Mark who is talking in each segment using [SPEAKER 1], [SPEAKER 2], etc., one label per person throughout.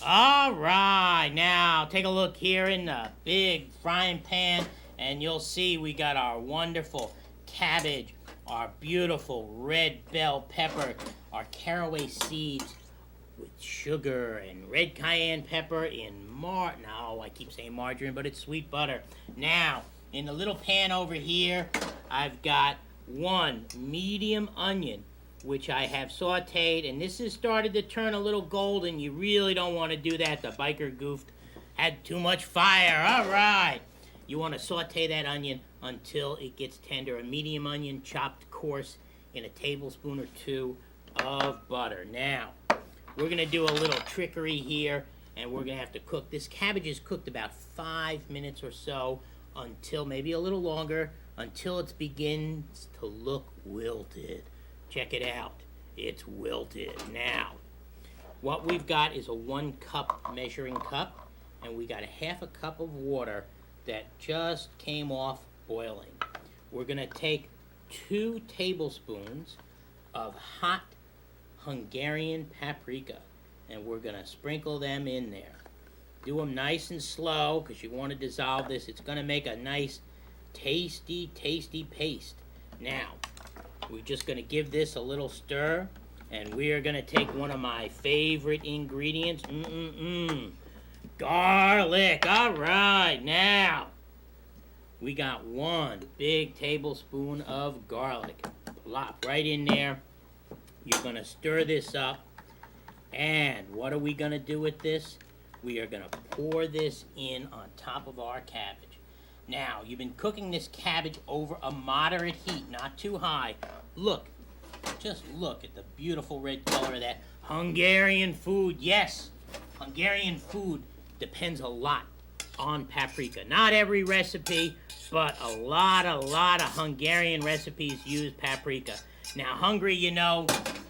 [SPEAKER 1] All right, now take a look here in the big frying pan, and you'll see we got our wonderful cabbage, our beautiful red bell pepper, our caraway seeds with sugar and red cayenne pepper no, I keep saying margarine, but it's sweet butter. Now, in the little pan over here, I've got one medium onion, which I have sauteed, and this has started to turn a little golden. You really don't want to do that. The biker goofed had too much fire. All right. You want to saute that onion until it gets tender. A medium onion chopped coarse in a tablespoon or two of butter. Now, we're going to do a little trickery here, and we're going to have to cook. This cabbage is cooked about 5 minutes or so, until maybe a little longer, until it begins to look wilted. Check it out. It's wilted. Now, what we've got is a 1 cup measuring cup, and we got a half a cup of water that just came off boiling. We're going to take 2 tablespoons of hot Hungarian paprika, and we're going to sprinkle them in there. Do them nice and slow, because you want to dissolve this. It's going to make a nice, tasty, tasty paste. Now, we're just going to give this a little stir, and we are going to take one of my favorite ingredients. Garlic. All right, now, we got 1 big tablespoon of garlic. Plop right in there. You're going to stir this up, and what are we going to do with this? We are going to pour this in on top of our cabbage. Now, you've been cooking this cabbage over a moderate heat, not too high. Look, just look at the beautiful red color of that. Hungarian food, yes, Hungarian food depends a lot on paprika. Not every recipe, but a lot of Hungarian recipes use paprika. Now, Hungary, you know,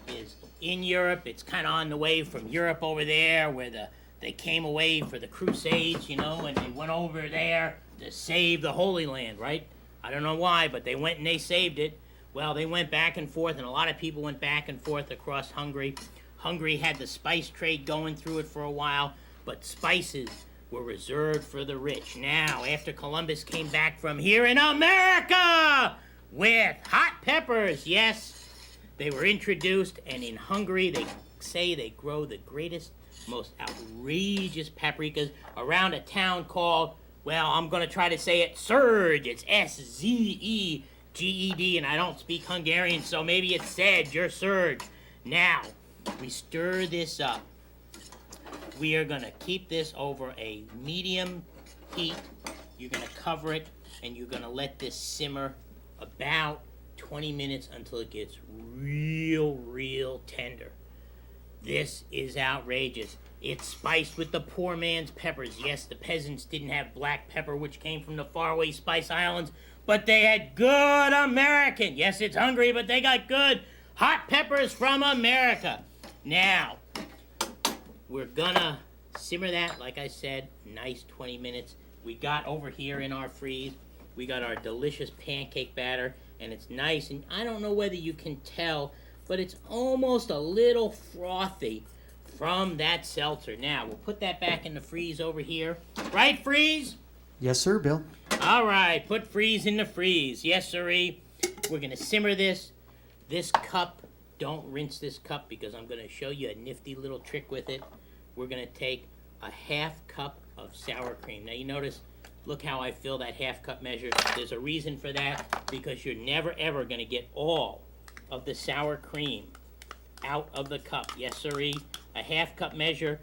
[SPEAKER 1] is in Europe. It's kind of on the way from Europe over there, where they came away for the Crusades, you know, and they went over there to save the Holy Land, right? I don't know why, but they went and they saved it. Well, they went back and forth, and a lot of people went back and forth across Hungary. Hungary had the spice trade going through it for a while, but spices were reserved for the rich. Now, after Columbus came back from here in America with hot peppers, yes, they were introduced, and in Hungary, they say they grow the greatest, most outrageous paprikas around a town called, well, I'm going to try to say it, Surge. It's Szeged, and I don't speak Hungarian, so maybe it's said, you're Surge. Now, we stir this up. We are going to keep this over a medium heat. You're going to cover it, and you're going to let this simmer about 20 minutes until it gets real tender. This is outrageous. It's spiced with the poor man's peppers. Yes, the peasants didn't have black pepper, which came from the faraway Spice Islands, but they had good American. Yes, it's Hungary, but they got good hot peppers from America. Now, we're gonna simmer that, like I said, nice 20 minutes. We got over here in our freeze, we got our delicious pancake batter, and it's nice, and I don't know whether you can tell, but it's almost a little frothy from that seltzer. Now, we'll put that back in the freeze over here. Right, Freeze?
[SPEAKER 2] Yes, sir, Bill.
[SPEAKER 1] All right, put Freeze in the freeze. Yes, sirree. We're going to simmer this. This cup, don't rinse this cup because I'm going to show you a nifty little trick with it. We're going to take a half cup of sour cream. Now, you notice, look how I fill that half cup measure. There's a reason for that, because you're never, ever going to get all of the sour cream out of the cup. Yes, sirree. A half cup measure.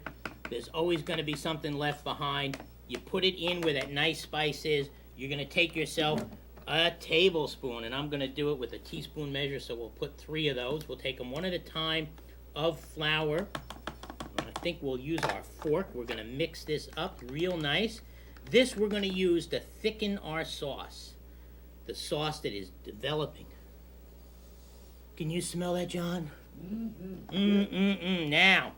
[SPEAKER 1] There's always going to be something left behind. You put it in where that nice spice is. You're going to take yourself a tablespoon, and I'm going to do it with a teaspoon measure, so we'll put 3 of those. We'll take them one at a time, of flour. I think we'll use our fork. We're going to mix this up real nice. This we're going to use to thicken our sauce, the sauce that is developing. Can you smell that, John? Now,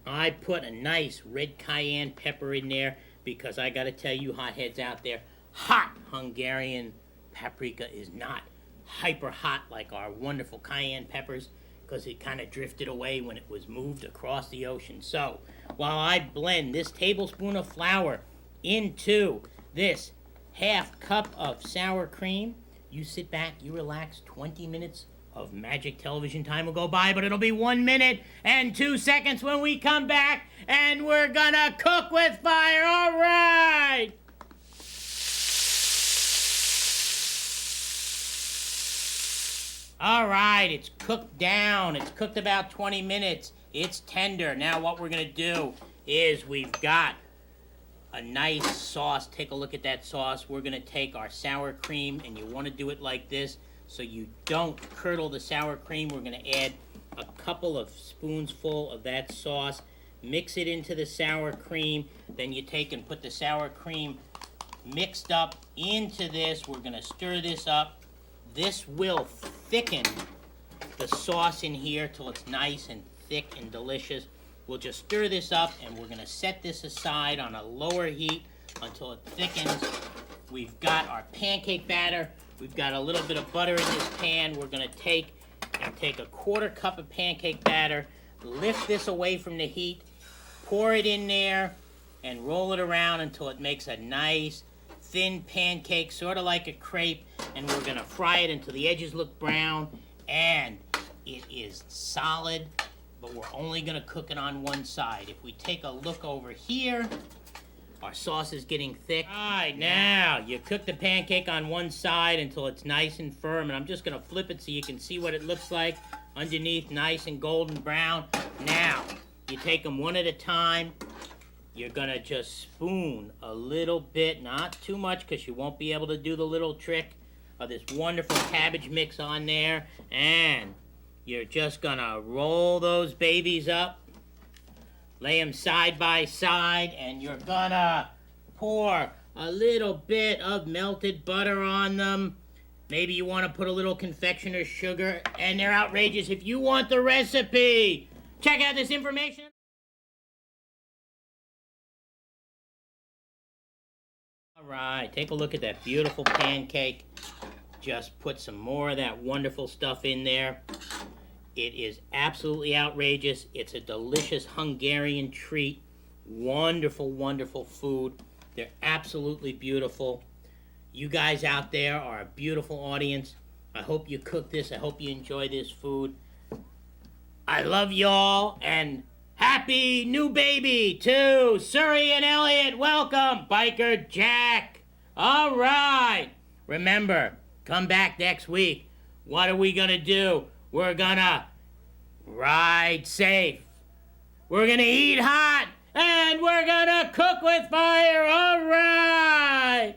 [SPEAKER 1] I put a nice red cayenne pepper in there because I got to tell you hotheads out there, hot Hungarian paprika is not hyper hot like our wonderful cayenne peppers. because it kind of drifted away when it was moved across the ocean. So while I blend this tablespoon of flour into this half cup of sour cream, you sit back, you relax. 20 minutes of magic television time will go by, but it'll be 1 minute and 2 seconds when we come back, and we're gonna cook with fire. All right. All right, it's cooked down. It's cooked about 20 minutes. It's tender. Now what we're gonna do is we've got a nice sauce. Take a look at that sauce. We're gonna take our sour cream, and you wanna do it like this so you don't curdle the sour cream. We're gonna add a couple of spoonsful of that sauce, mix it into the sour cream, then you take and put the sour cream mixed up into this. We're gonna stir this up. This will thicken the sauce in here till it's nice and thick and delicious. We'll just stir this up, and we're gonna set this aside on a lower heat until it thickens. We've got our pancake batter. We've got a little bit of butter in this pan. We're gonna take a quarter cup of pancake batter, lift this away from the heat, pour it in there, and roll it around until it makes a nice thin pancake, sort of like a crepe, and we're gonna fry it until the edges look brown, and it is solid, but we're only gonna cook it on one side. If we take a look over here, our sauce is getting thick. All right, now you cook the pancake on one side until it's nice and firm, and I'm just gonna flip it so you can see what it looks like underneath, nice and golden brown. Now, you take them one at a time. You're gonna just spoon a little bit, not too much, because you won't be able to do the little trick of this wonderful cabbage mix on there. And you're just gonna roll those babies up, lay them side by side, and you're gonna pour a little bit of melted butter on them. Maybe you want to put a little confectioner's sugar, and they're outrageous. If you want the recipe, check out this information. All right, take a look at that beautiful pancake. Just put some more of that wonderful stuff in there. It is absolutely outrageous. It's a delicious Hungarian treat. Wonderful, wonderful food. They're absolutely beautiful. You guys out there are a beautiful audience. I hope you cook this. I hope you enjoy this food. I love y'all, and happy new baby to Surrey and Elliot. Welcome, Biker Jack. All right. Remember, come back next week. What are we going to do? We're going to ride safe. We're going to eat hot. And we're going to cook with fire. All right.